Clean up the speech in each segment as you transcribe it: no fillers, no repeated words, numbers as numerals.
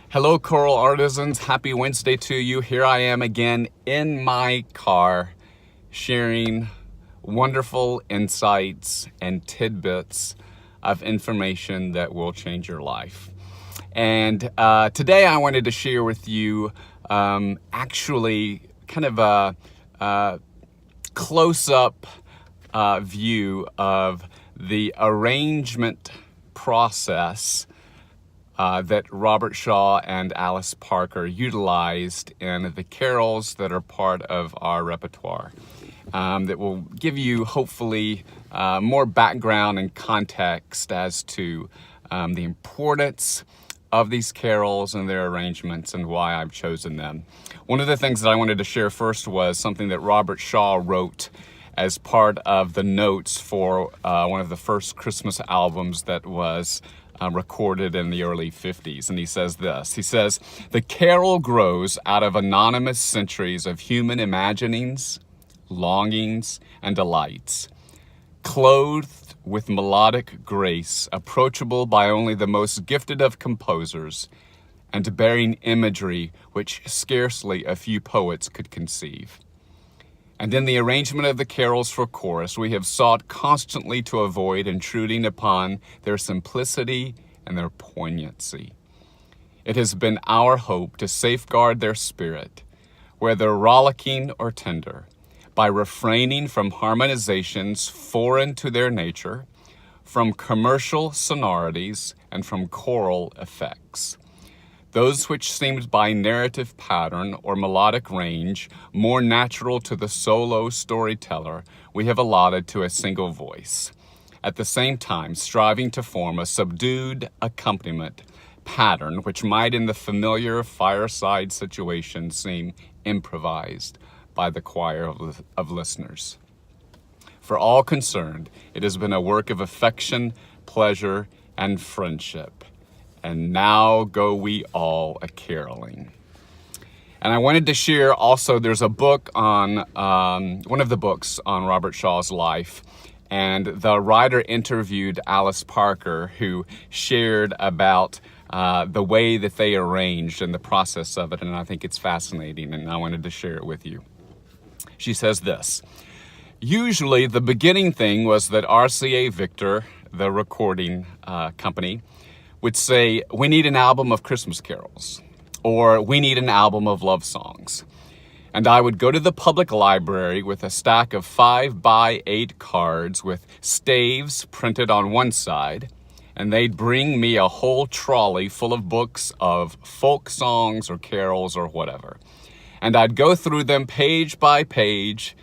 Hello, choral artisans. Happy Wednesday to you. Here I am again in my car sharing wonderful insights and tidbits of information that will change your life. And today I wanted to share with you actually kind of a close-up view of the arrangement process that Robert Shaw and Alice Parker utilized in the carols that are part of our repertoire. That will give you, hopefully, more background and context as to the importance of these carols and their arrangements and why I've chosen them. One of the things that I wanted to share first was something that Robert Shaw wrote as part of the notes for one of the first Christmas albums that was recorded in the early 50s. And he says this, he says, "The carol grows out of anonymous centuries of human imaginings, longings, and delights, clothed with melodic grace, approachable by only the most gifted of composers, and bearing imagery which scarcely a few poets could conceive. And in the arrangement of the carols for chorus, we have sought constantly to avoid intruding upon their simplicity and their poignancy. It has been our hope to safeguard their spirit, whether rollicking or tender, by refraining from harmonizations foreign to their nature, from commercial sonorities, and from choral effects. Those which seemed by narrative pattern or melodic range more natural to the solo storyteller, we have allotted to a single voice, at the same time striving to form a subdued accompaniment pattern which might in the familiar fireside situation seem improvised by the choir of listeners. For all concerned, it has been a work of affection, pleasure, and friendship. And now go we all a-caroling." And I wanted to share also, there's a book on, one of the books on Robert Shaw's life, and the writer interviewed Alice Parker, who shared about the way that they arranged and the process of it, and I think it's fascinating, and I wanted to share it with you. She says this, "Usually the beginning thing was that RCA Victor, the recording company, would say, we need an album of Christmas carols, or we need an album of love songs. And I would go to the public library with a stack of 5x8 cards with staves printed on one side, and they'd bring me a whole trolley full of books of folk songs or carols or whatever. And I'd go through them page by page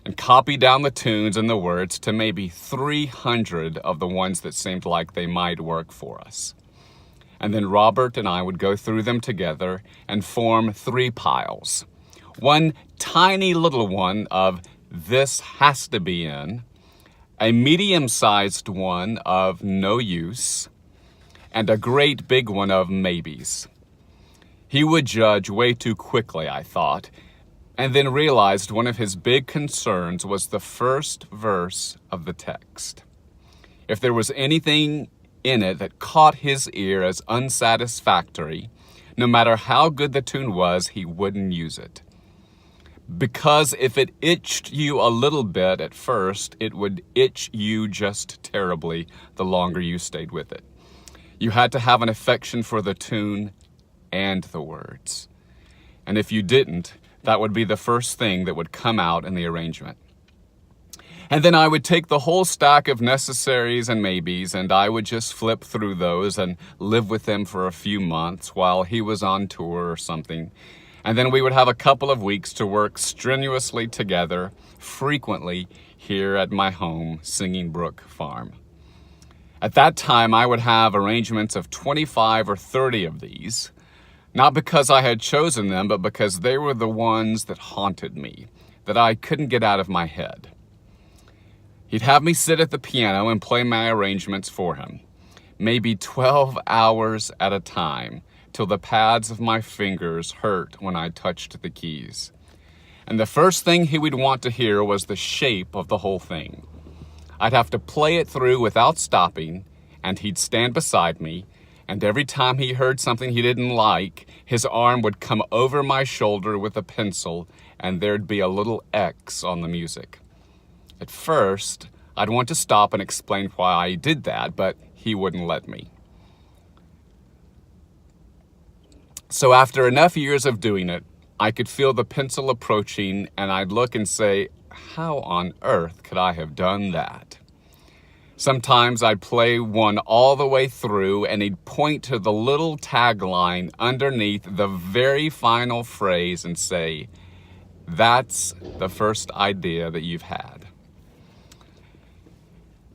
and copy down the tunes and the words to maybe 300 of the ones that seemed like they might work for us. And then Robert and I would go through them together and form 3 piles. One tiny little one of this has to be in, a medium-sized one of no use, and a great big one of maybes. He would judge way too quickly, I thought, and then realized one of his big concerns was the first verse of the text. If there was anything in it that caught his ear as unsatisfactory, no matter how good the tune was, he wouldn't use it. Because if it itched you a little bit at first, it would itch you just terribly the longer you stayed with it. You had to have an affection for the tune and the words. And if you didn't, that would be the first thing that would come out in the arrangement. And then I would take the whole stack of necessaries and maybes, and I would just flip through those and live with them for a few months while he was on tour or something. And then we would have a couple of weeks to work strenuously together, frequently here at my home, Singing Brook Farm. At that time, I would have arrangements of 25 or 30 of these, not because I had chosen them, but because they were the ones that haunted me, that I couldn't get out of my head. He'd have me sit at the piano and play my arrangements for him, maybe 12 hours at a time, till the pads of my fingers hurt when I touched the keys. And the first thing he would want to hear was the shape of the whole thing. I'd have to play it through without stopping, and he'd stand beside me, And every time he heard something he didn't like, his arm would come over my shoulder with a pencil, and there'd be a little X on the music. At first, I'd want to stop and explain why I did that, but he wouldn't let me. So after enough years of doing it, I could feel the pencil approaching, and I'd look and say, how on earth could I have done that? Sometimes I'd play one all the way through, and he'd point to the little tagline underneath the very final phrase and say, that's the first idea that you've had.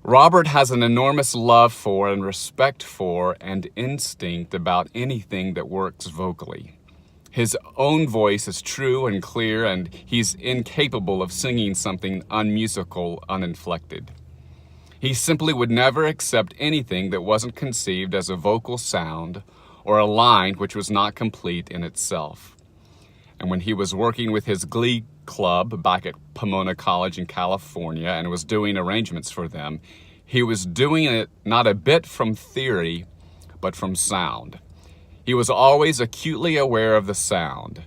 Robert has an enormous love for and respect for and instinct about anything that works vocally. His own voice is true and clear, and he's incapable of singing something unmusical, uninflected. He simply would never accept anything that wasn't conceived as a vocal sound or a line which was not complete in itself. And when he was working with his glee club back at Pomona College in California and was doing arrangements for them, he was doing it not a bit from theory, but from sound. He was always acutely aware of the sound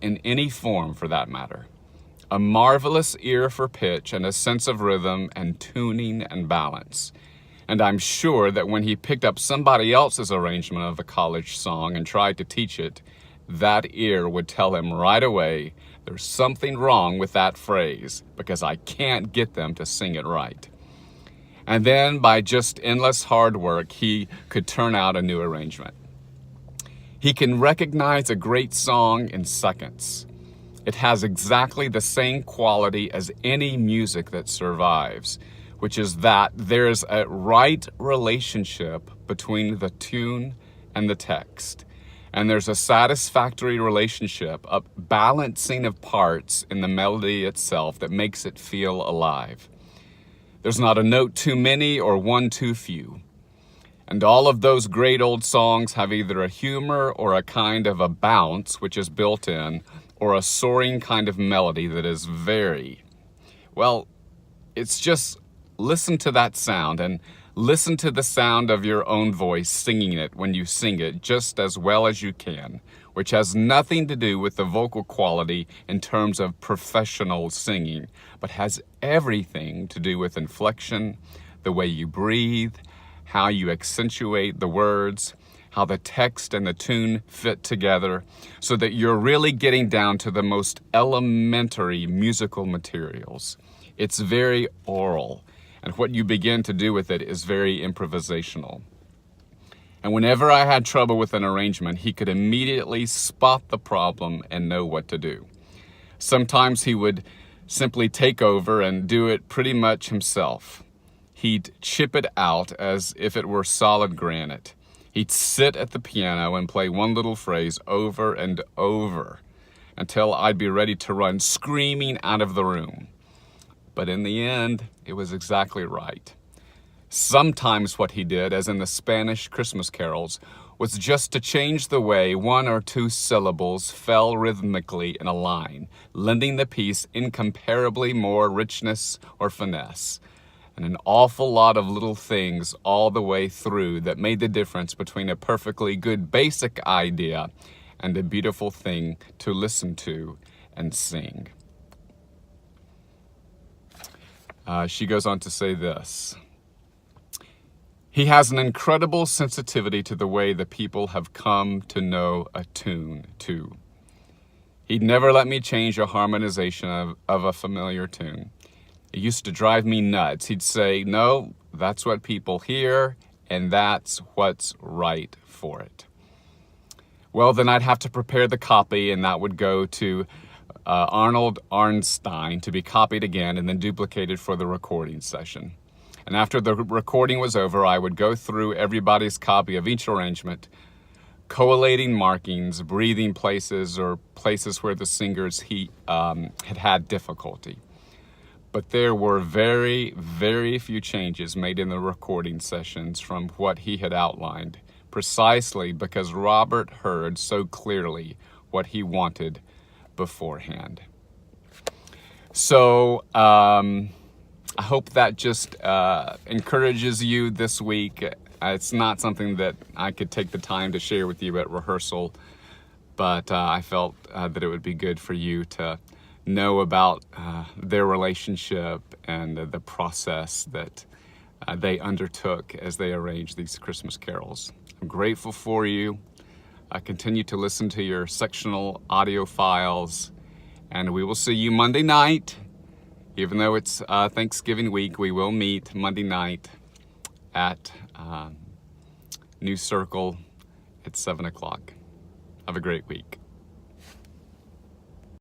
in any form for that matter. A marvelous ear for pitch and a sense of rhythm and tuning and balance. And I'm sure that when he picked up somebody else's arrangement of a college song and tried to teach it, that ear would tell him right away, there's something wrong with that phrase because I can't get them to sing it right. And then by just endless hard work, he could turn out a new arrangement. He can recognize a great song in seconds. It has exactly the same quality as any music that survives, which is that there's a right relationship between the tune and the text. And there's a satisfactory relationship, a balancing of parts in the melody itself that makes it feel alive. There's not a note too many or one too few. And all of those great old songs have either a humor or a kind of a bounce, which is built in, or a soaring kind of melody that is it's just listen to that sound and listen to the sound of your own voice singing it when you sing it just as well as you can, which has nothing to do with the vocal quality in terms of professional singing, but has everything to do with inflection, the way you breathe, how you accentuate the words, how the text and the tune fit together, so that you're really getting down to the most elementary musical materials. It's very oral, and what you begin to do with it is very improvisational. And whenever I had trouble with an arrangement, he could immediately spot the problem and know what to do. Sometimes he would simply take over and do it pretty much himself. He'd chip it out as if it were solid granite. He'd sit at the piano and play one little phrase over and over until I'd be ready to run screaming out of the room. But in the end, it was exactly right. Sometimes what he did, as in the Spanish Christmas carols, was just to change the way one or two syllables fell rhythmically in a line, lending the piece incomparably more richness or finesse. And an awful lot of little things all the way through that made the difference between a perfectly good basic idea and a beautiful thing to listen to and sing. She goes on to say this. He has an incredible sensitivity to the way the people have come to know a tune, too. He'd never let me change a harmonization of a familiar tune. It used to drive me nuts. He'd say, no, that's what people hear, and that's what's right for it. Well, then I'd have to prepare the copy, and that would go to Arnold Arnstein to be copied again and then duplicated for the recording session. And after the recording was over, I would go through everybody's copy of each arrangement, collating markings, breathing places, or places where the singers had difficulty. But there were very, very few changes made in the recording sessions from what he had outlined, precisely because Robert heard so clearly what he wanted beforehand. So I hope that just encourages you this week. It's not something that I could take the time to share with you at rehearsal, but I felt that it would be good for you to know about their relationship and the process that they undertook as they arranged these Christmas carols. I'm grateful for you. I continue to listen to your sectional audio files, and we will see you Monday night. Even though it's Thanksgiving week, we will meet Monday night at New Circle at 7 o'clock. Have a great week.